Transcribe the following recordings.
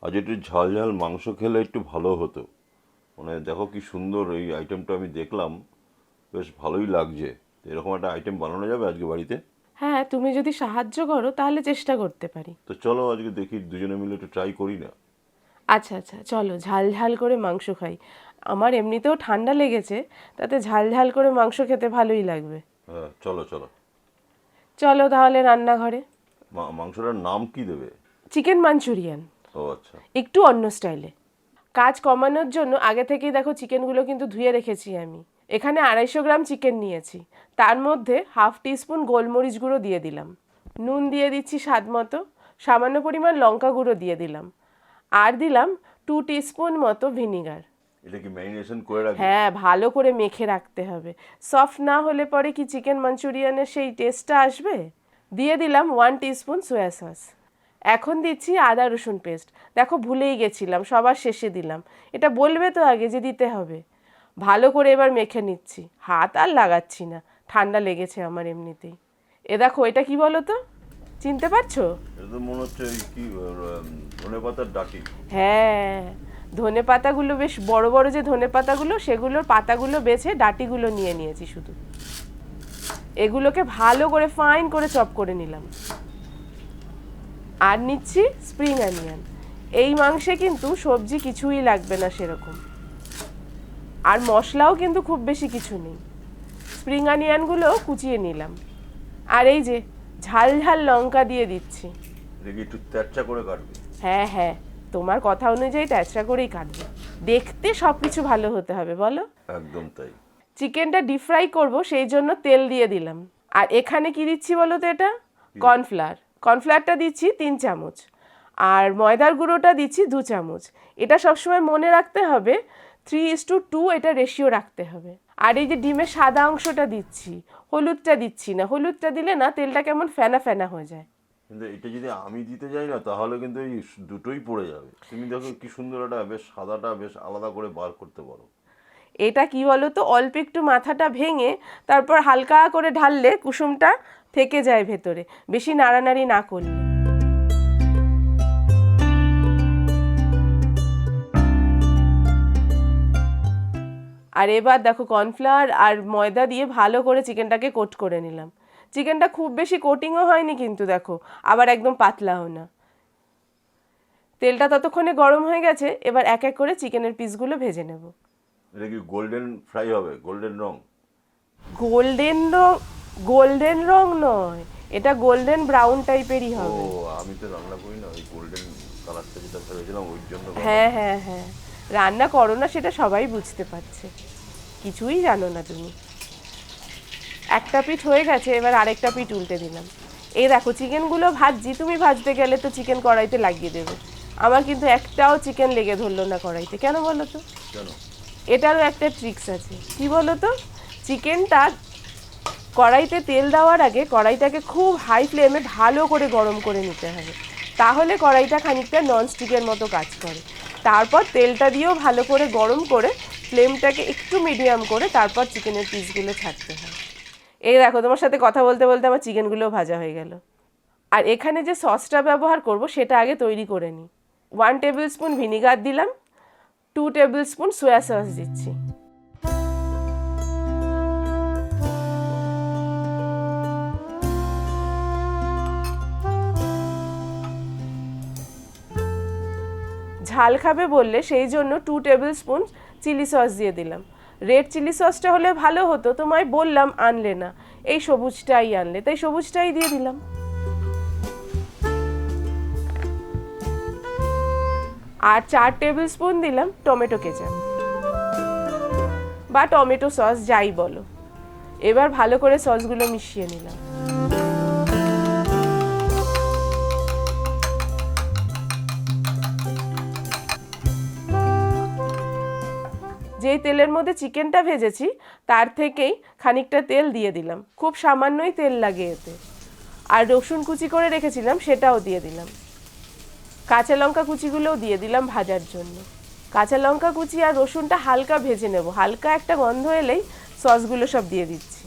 আজ একটু ঝাল ঝাল মাংস খেলে একটু ভালো হতো। মানে দেখো কি সুন্দর এই আইটেমটা আমি দেখলাম, বেশ ভালোই লাগছে। এরকম একটা আইটেম বানানো যাবে আজকে বাড়িতে? হ্যাঁ, তুমি যদি সাহায্য করো তাহলে চেষ্টা করতে পারি। তো চলো আজকে দেখি দুজনে মিলে একটু ট্রাই করি না। আচ্ছা আচ্ছা, চলো ঝাল ঝাল করে মাংস খাই। আমার এমনিতেও ঠান্ডা লেগেছে, তাতে ঝাল ঝাল করে মাংস খেতে ভালোই লাগবে। হ্যাঁ, চলো চলো। চলো তাহলে রান্নাঘরে। মাংসটার নাম কি দেবে? চিকেন মাঞ্চুরিয়ান, ও আচ্ছা। একটু অন্য স্টাইলে। কাজ কমানোর জন্য আগে থেকেই দেখো চিকেনগুলো কিন্তু ধুয়ে রেখেছি আমি। এখানে 250 গ্রাম চিকেন নিয়েছি, তার মধ্যে হাফ টিস্পুন গোলমরিচ গুঁড়ো দিয়ে দিলাম, নুন দিয়ে দিচ্ছি স্বাদ মতো, সামান্য পরিমাণ লঙ্কা গুঁড়ো দিয়ে দিলাম, আর দিলাম 2 টিস্পুন মতো ভিনিগার। এটা কি ম্যারিনেশন করে রাখবে? হ্যাঁ, ভালো করে মেখে রাখতে হবে। সফট না হলে পরে কি চিকেন মাঞ্চুরিয়ানের সেই টেস্টটা আসবে। দিয়ে দিলাম 1 টিস্পুন সয়া সস। এখন দিচ্ছি আদা রসুন পেস্ট। দেখো ভুলেই গেছিলাম, সবার শেষে দিলাম। এটা বলবে তো আগে যে দিতে হবে। ভালো করে এবার মেখে নিচ্ছি, হাত আর লাগাচ্ছি না, ঠান্ডা লেগেছে আমার এমনিতেই। এ দেখো, এটা কি বলো তো, চিনতে পারছো? এটা তো মনে হচ্ছে এই কি ধনেপাতার ডাঁটি। হ্যাঁ, ধনে পাতাগুলো বেশ বড় বড়, যে ধনে পাতাগুলো সেগুলোর পাতাগুলো বেছে ডাঁটিগুলো নিয়ে নিয়েছি শুধু। এগুলোকে ভালো করে ফাইন করে চপ করে নিলাম। আর নিচ্ছি স্প্রিং অনিয়ন। এই মাংসে কিন্তু সবজি কিছুই লাগবে না সেরকম, আর মশলাও কিন্তু খুব বেশি কিছু নেই। স্প্রিং অনিয়নগুলো কুচিয়ে নিলাম। আর এই যে ঝাল ঝাল লঙ্কা দিয়ে দিচ্ছি। এটা কি একটু ত্যাচ্চা করে কাটবে? হ্যাঁ হ্যাঁ, তোমার কথা অনুযায়ী ট্যাচড়া করেই কাটবে। দেখতে সব কিছু ভালো হতে হবে বলো। একদম তাই। চিকেনটা ডিপ ফ্রাই করবো, সেই জন্য তেল দিয়ে দিলাম। আর এখানে কি দিচ্ছি বলো তো, এটা কর্নফ্লাওয়ার। কর্নফ্লাওয়ারটা দিচ্ছি 3 চামচ, আর ময়দার গুঁড়োটা দিচ্ছি 2 চামচ। এটা সবসময় মনে রাখতে হবে 3:2 এটা রেশিও রাখতে হবে। আর এই যে ডিমের সাদা অংশটা দিচ্ছি, হলুদটা দিচ্ছি না, হলুদটা দিলে না তেলটা কেমন ফেনা ফেনা হয়ে যায়। কিন্তু এটা যদি আমি দিতে যাই না তাহলে কিন্তু এই দুটোই পড়ে যাবে। তুমি দেখো কি সুন্দর একটা বেশ সাদাটা বেশ আলাদা করে বার করতে পারো। এটা কি বলো তো, অল্প একটু মাথাটা ভেঙে তারপর হালকা করে ঢাললে কুসুমটা থেকে যায় ভেতরে, বেশি নাড়ানাড়ি না করলে। আর এবার দেখো, কর্নফ্লাওয়ার আর ময়দা দিয়ে ভালো করে চিকেনটাকে কোট করে নিলাম। চিকেনটা খুব বেশি কোটিংও হয়নি কিন্তু দেখো, আবার একদম পাতলাও না। তেলটা ততক্ষণে গরম হয়ে গেছে, এবার এক এক করে চিকেনের পিসগুলো ভেজে নেব। এটা কি গোল্ডেন ফ্রাই হবে, গোল্ডেন রং? গোল্ডেন রং? গোল্ডেন রং নয়, এটা গোল্ডেন ব্রাউন টাইপেরই ও, হবে। আমি তো রান্না করি না, ওই গোল্ডেন কালারটা যেটা ভেবেছিলাম ওই জন্য হ্যাঁ হ্যাঁ হ্যাঁ, রান্না করো না সেটা সবাই বুঝতে পারছে, কিছুই জানো না তুমি। একটা পিঠ হয়ে গেছে, এবার আরেকটা পিঠ উল্টে দিলাম। এই দেখো চিকেনগুলো ভাজছি, তুমি ভাজতে গেলে তো চিকেন কড়াইতে লাগিয়ে দেবে। আমার কিন্তু একটাও চিকেন লেগে ধরলো না কড়াইতে, কেন বলো তো? কেন? এটারও একটা ট্রিক্স আছে। কি বলো তো, চিকেনটা কড়াইতে তেল দেওয়ার আগে কড়াইটাকে খুব হাই ফ্লেমে ভালো করে গরম করে নিতে হবে, তাহলে কড়াইটা খানিকটা ননস্টিকের মতো কাজ করে। তারপর তেলটা দিয়েও ভালো করে গরম করে ফ্লেমটাকে একটু মিডিয়াম করে তারপর চিকেনের পিসগুলো ছাড়তে হয়। এই দেখো, তোমার সাথে কথা বলতে বলতে আমার চিকেনগুলো ভাজা হয়ে গেল। আর এখানে যে সসটা ব্যবহার করব সেটা আগে তৈরি করে নিই। 1 টেবিল স্পুন ভিনিগার দিলাম, 2 টেবিল স্পুন সয়া সস দিচ্ছি। ঝাল খাবে বললে সেই জন্য 2 টেবিল স্পুন চিলি সস দিয়ে দিলাম। রেড চিলি সসটা হলে ভালো হতো, তোমায় বললাম আনলে না, এই সবুজটাই আনলে, তাই সবুজটাই দিয়ে দিলাম। আর 4 টেবিল স্পুন দিলাম টমেটো কেচাপ বা টমেটো সস, যাই বলো। এবার ভালো করে সসগুলো মিশিয়ে নিলাম। যেই তেলের মধ্যে চিকেনটা ভেজেছি তার থেকেই খানিকটা তেল দিয়ে দিলাম, খুব সামান্যই তেল লাগে এতে। আর রসুন কুচি করে রেখেছিলাম সেটাও দিয়ে দিলাম। কাঁচা লঙ্কা কুচিগুলোও দিয়ে দিলাম ভাজার জন্য। কাঁচা লঙ্কা কুচি আর রসুনটা হালকা ভেজে নেব, হালকা একটা গন্ধ এলেই সসগুলো সব দিয়ে দিচ্ছি।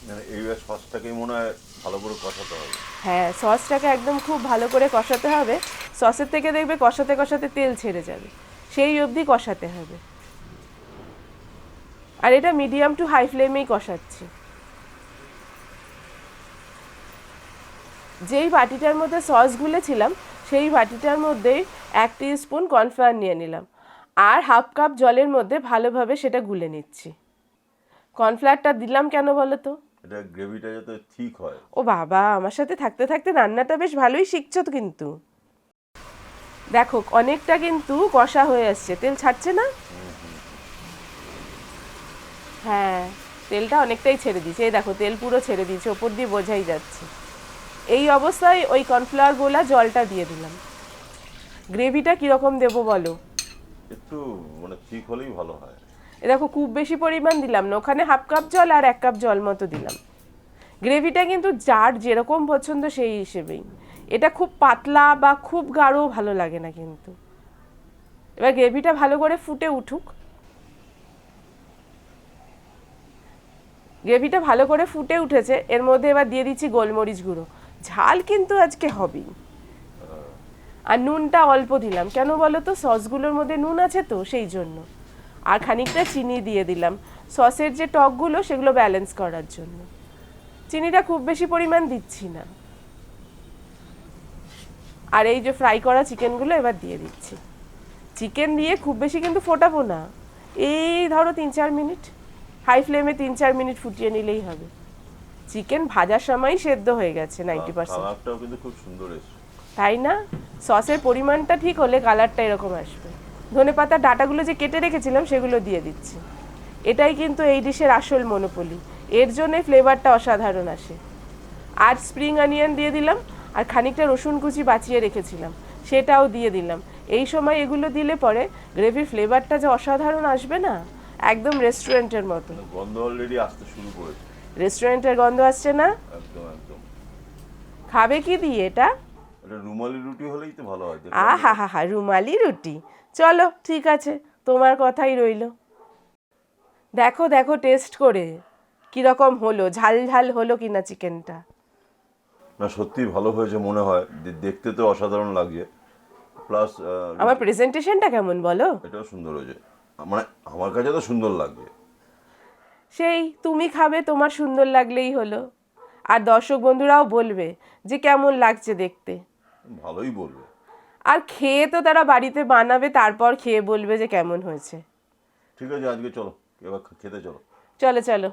মানে এইবার সসটাকে মনে হয় ভালো করে কষাতে হবে। হ্যাঁ, সসটাকে একদম খুব ভালো করে কষাতে হবে। সসের থেকে দেখবে কষাতে কষাতে তেল ছেড়ে যাবে, সেই অবধি কষাতে হবে। আর এটা মিডিয়াম টু হাই ফ্লেমেই কষাচ্ছি। যেই বাটিটার মধ্যে সস গুলেছিলাম সেই বাটিটার মধ্যেই 1 টিস্পুন কর্নফ্লাওয়ার নিয়ে নিলাম, আর হাফ কাপ জলের মধ্যে ভালোভাবে সেটা গুলে নিচ্ছি। কর্নফ্লাওয়ারটা দিলাম কেন বলো তো? এটা গ্রেভিটা যাতে ঠিক হয়। ও বাবা, আমার সাথে থাকতে থাকতে রান্নাটা বেশ ভালোই শিখছো তো কিন্তু। দেখো অনেকটা কিন্তু কষা হয়ে আসছে, তেল ছাড়ছে না? হ্যাঁ, তেলটা অনেকটাই ছেড়ে দিয়েছে। এই দেখো তেল পুরো ছেড়ে দিয়েছে, ওপর দিয়ে বোঝাই যাচ্ছে। এই অবস্থায় ওই কর্নফ্লাওয়ার গোলা জলটা দিয়ে দিলাম। গ্রেভিটা কীরকম দেবো বলো? একটু মানে ঠিক হলেই ভালো হয়। এ দেখো খুব বেশি পরিমাণ দিলাম না, ওখানে হাফ কাপ জল আর 1 কাপ জল মতো দিলাম। গ্রেভিটা কিন্তু যার যেরকম পছন্দ সেই হিসেবেই। এটা খুব পাতলা বা খুব গাঢ় ভালো লাগে না কিন্তু। এবার গ্রেভিটা ভালো করে ফুটে উঠুক। গ্রেভিটা ভালো করে ফুটে উঠেছে, এর মধ্যে এবার দিয়ে দিচ্ছি গোলমরিচ গুঁড়ো। ঝাল কিন্তু আজকে হবেই। আর নুনটা অল্প দিলাম, কেন বলো তো? সসগুলোর মধ্যে নুন আছে তো, সেই জন্য। আর খানিকটা চিনি দিয়ে দিলাম, সসের যে টকগুলো সেগুলো ব্যালেন্স করার জন্য। চিনিটা খুব বেশি পরিমাণ দিচ্ছি না। আর এই যে ফ্রাই করা চিকেনগুলো এবার দিয়ে দিচ্ছি। চিকেন দিয়ে খুব বেশি কিন্তু ফোটাবো না, এই ধরো 3-4 মিনিট হাই ফ্লেমে 3-4 মিনিট ফুটিয়ে নিলেই হবে। চিকেন ভাজার সময়ই সেদ্ধ হয়ে গেছে 90%। কালারটাও কিন্তু খুব সুন্দর এসেছে। তাই না? সসের পরিমাণটা ঠিক হলে কালারটা এরকম আসবে। ধনেপাতার ডাঁটাগুলো যে কেটে রেখেছিলাম সেগুলো দিয়ে দিচ্ছি। এটাই কিন্তু এই ডিশের আসল মনোপলি, এর জন্যে ফ্লেভারটা অসাধারণ আসে। আর স্প্রিং অনিয়ন দিয়ে দিলাম, আর খানিকটা রসুন কুচি বাঁচিয়ে রেখেছিলাম সেটাও দিয়ে দিলাম। এই সময় এগুলো দিলে পরে গ্রেভির ফ্লেভারটা যে অসাধারণ আসবে না, একদম রেস্টুরেন্টের মতো। গন্ধ অলরেডি আসতে শুরু করেছে। রেস্টুরেন্টের গন্ধ আসছে না? একদম একদম। খাবে কি দিয়ে এটা? এটা রুমালি রুটি হলেই তো ভালো হয়। আহা হা হা, রুমালি রুটি। চলো ঠিক আছে, তোমার কথাই রইলো। দেখো দেখো টেস্ট করে কিরকম হলো, ঝাল ঝাল হলো কিনা চিকেনটা। না সত্যি ভালো হয়েছে মনে হয়, দেখতে তো অসাধারণ লাগছে। প্লাস আমার প্রেজেন্টেশনটা কেমন বলো? এটাও সুন্দর হয়েছে, মানে আমার কাছে তো সুন্দর লাগছে। সেই তুমি খাবে, তোমার সুন্দর লাগলেই হলো। আর দর্শক বন্ধুরাও বলবে যে কেমন লাগছে দেখতে। ভালোই বলবে। আর খেয়ে তো তারা বাড়িতে বানাবে, তারপর খেয়ে বলবে যে কেমন হয়েছে। ঠিক আছে, আজকে চলো এবার খেতে চলো। চলো চলো।